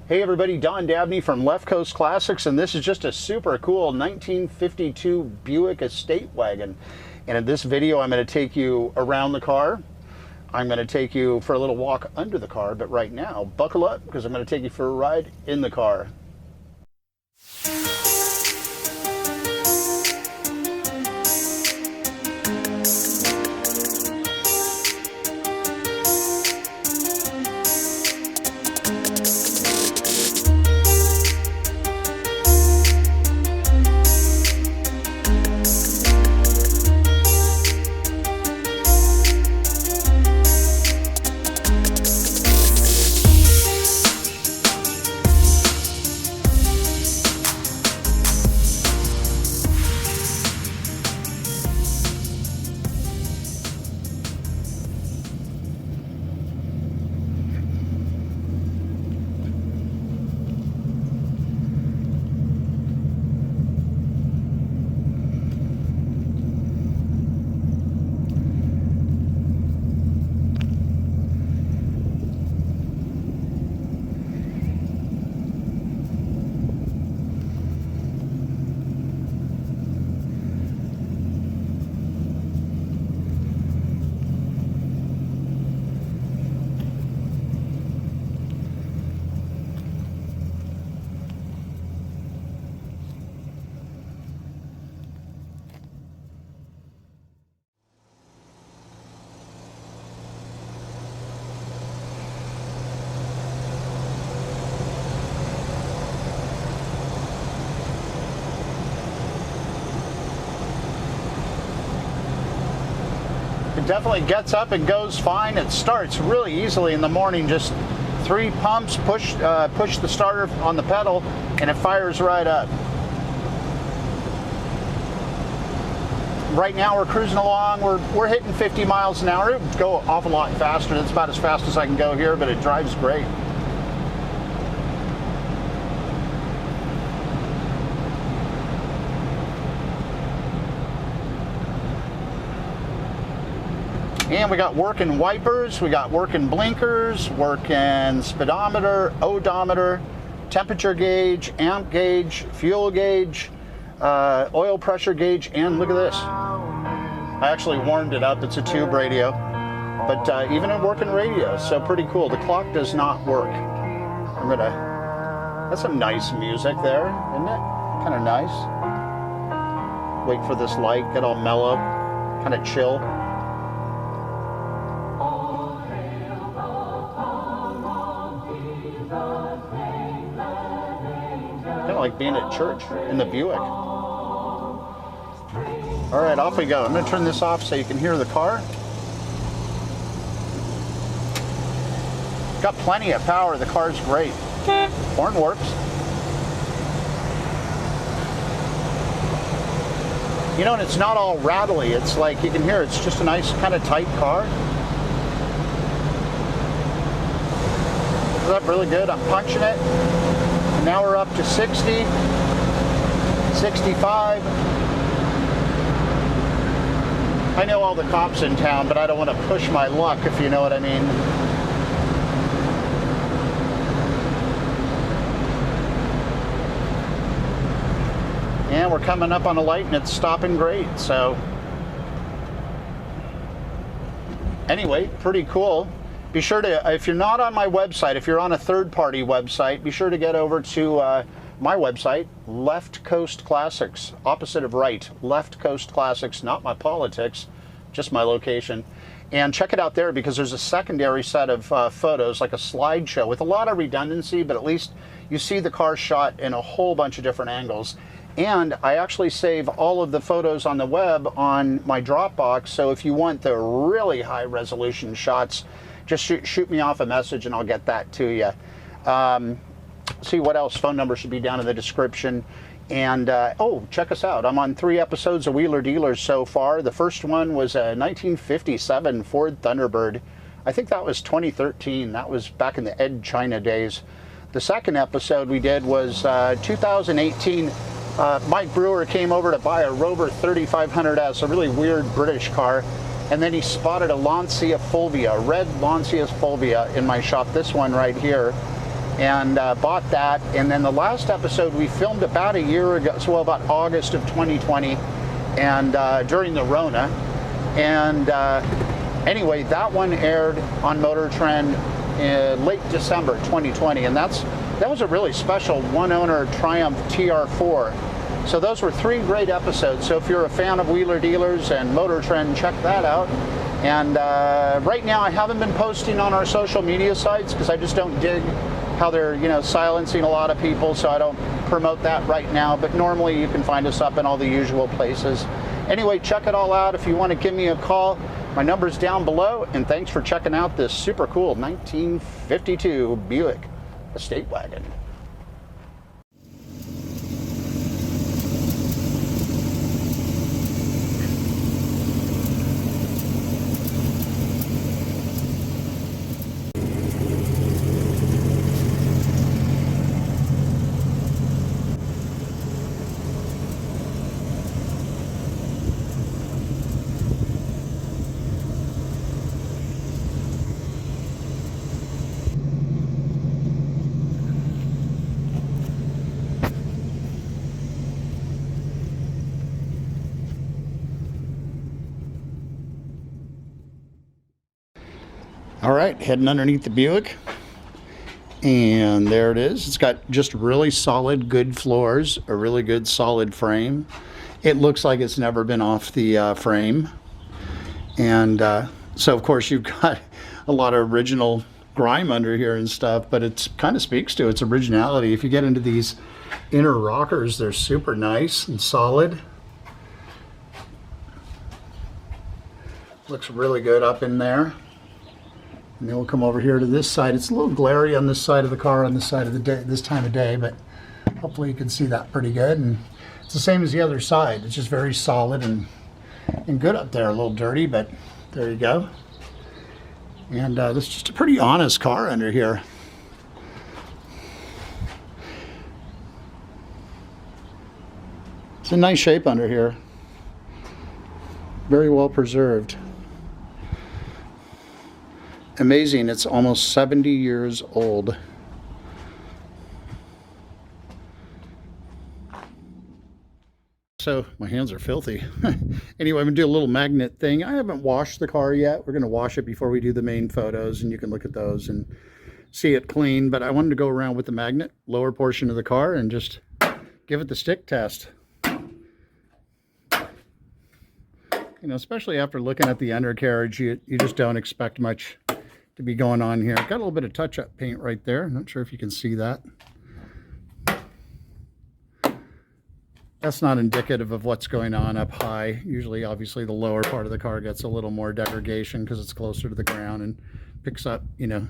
Hey everybody, Don Dabney from Left Coast Classics, and this is just a super cool 1952 Buick Estate Wagon. And in this video, I'm going to take you around the car. I'm going to take you for a little walk under the car, but right now, buckle up because I'm going to take you for a ride in the car. It definitely gets up and goes fine. It starts really easily in the morning. Just 3 pumps, push the starter on the pedal, and it fires right up. Right now we're cruising along. We're hitting 50 miles an hour. It would go an awful lot faster. That's about as fast as I can go here, but it drives great. And we got working wipers, we got working blinkers, working speedometer, odometer, temperature gauge, amp gauge, fuel gauge, oil pressure gauge, and look at this. I actually warmed it up. It's a tube radio, but even in working radio, so pretty cool. The clock does not work. That's some nice music there, isn't it? Kind of nice. Wait for this light, get all mellow, kind of chill. Like being at church in the Buick. All right, off we go. I'm going to turn this off so you can hear the car. Got plenty of power. The car's great. Horn works. You know, and it's not all rattly. It's like you can hear it's just a nice kind of tight car. Is that really good? I'm punching it. Now we're up to 60, 65. I know all the cops in town, but I don't want to push my luck, if you know what I mean. And we're coming up on a light and it's stopping great, so. Anyway, pretty cool. Be sure to, if you're not on my website, if you're on a third-party website, be sure to get over to my website, Left Coast Classics, opposite of right, Left Coast Classics, not my politics, just my location. And check it out there because there's a secondary set of photos, like a slideshow with a lot of redundancy, but at least you see the car shot in a whole bunch of different angles. And I actually save all of the photos on the web on my Dropbox, so if you want the really high resolution shots, just shoot me off a message and I'll get that to you. See what else. Phone number should be down in the description. And oh, check us out. I'm on 3 episodes of Wheeler Dealers so far. The first one was a 1957 Ford Thunderbird. I think that was 2013. That was back in the Ed China days. The second episode we did was 2018. Mike Brewer came over to buy a Rover 3500S, a really weird British car. And then he spotted a Lancia Fulvia, a red Lancia Fulvia in my shop, this one right here. and bought that. And then the last episode we filmed about a year ago, so about August of 2020, and during the Rona. And anyway, that one aired on Motor Trend in late December 2020, and that was a really special one-owner Triumph TR4. So those were 3 great episodes. So if you're a fan of Wheeler Dealers and Motor Trend, check that out. And right now I haven't been posting on our social media sites because I just don't dig how they're, you know, silencing a lot of people, so I don't promote that right now. But normally you can find us up in all the usual places. Anyway, check it all out. If you want to give me a call, my number's down below. And thanks for checking out this super cool 1952 Buick Estate Wagon. All right, heading underneath the Buick, and there it is. It's got just really solid, good floors, a really good solid frame. It looks like it's never been off the frame. And so of course you've got a lot of original grime under here and stuff, but it kind of speaks to its originality. If you get into these inner rockers, they're super nice and solid. Looks really good up in there. And then we'll come over here to this side. It's a little glary on this side of the car on this side of the day, this time of day, but hopefully you can see that pretty good. And it's the same as the other side. It's just very solid and good up there. A little dirty, but there you go. And this is just a pretty honest car under here. It's in nice shape under here. Very well preserved. Amazing, it's almost 70 years old. So my hands are filthy. Anyway, I'm gonna do a little magnet thing. I haven't washed the car yet. We're gonna wash it before we do the main photos, and you can look at those and see it clean. But I wanted to go around with the magnet, lower portion of the car, and just give it the stick test. You know, especially after looking at the undercarriage, you just don't expect much to be going on here. Got a little bit of touch-up paint right there. I'm not sure if you can see that. That's not indicative of what's going on up high. Usually, obviously, the lower part of the car gets a little more degradation because it's closer to the ground and picks up, you know,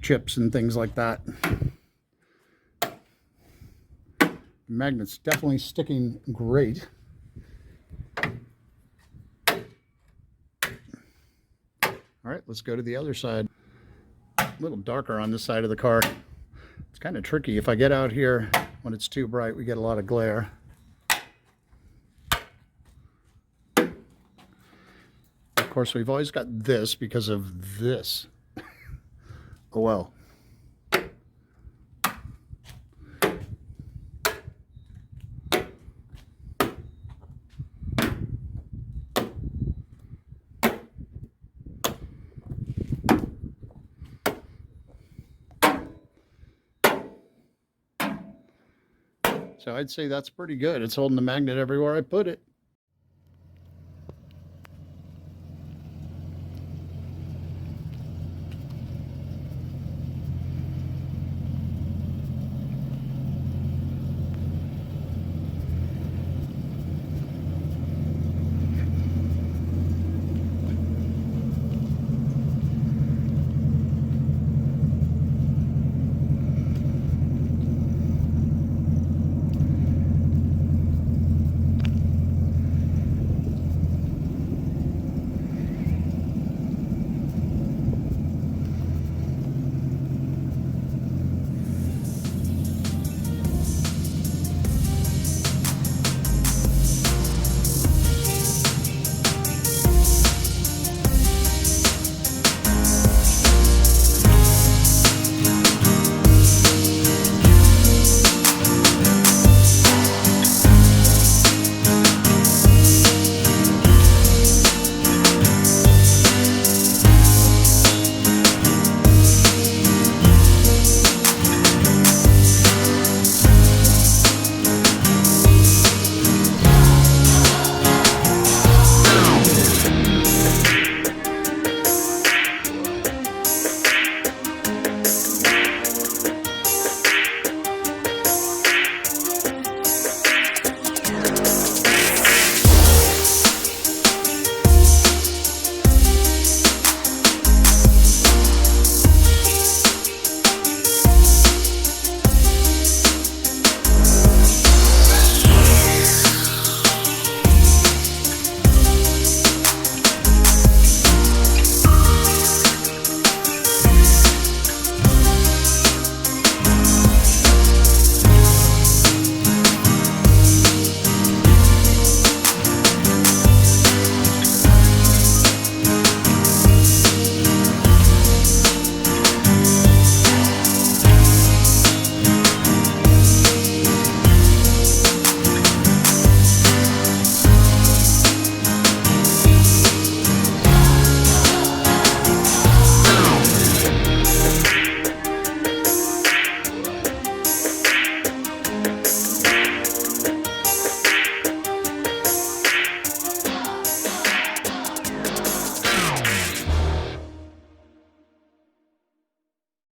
chips and things like that. The magnet's definitely sticking great. All right, let's go to the other side. A little darker on this side of the car. It's kind of tricky. If I get out here when it's too bright, we get a lot of glare. Of course, we've always got this because of this. Oh well. So I'd say that's pretty good. It's holding the magnet everywhere I put it.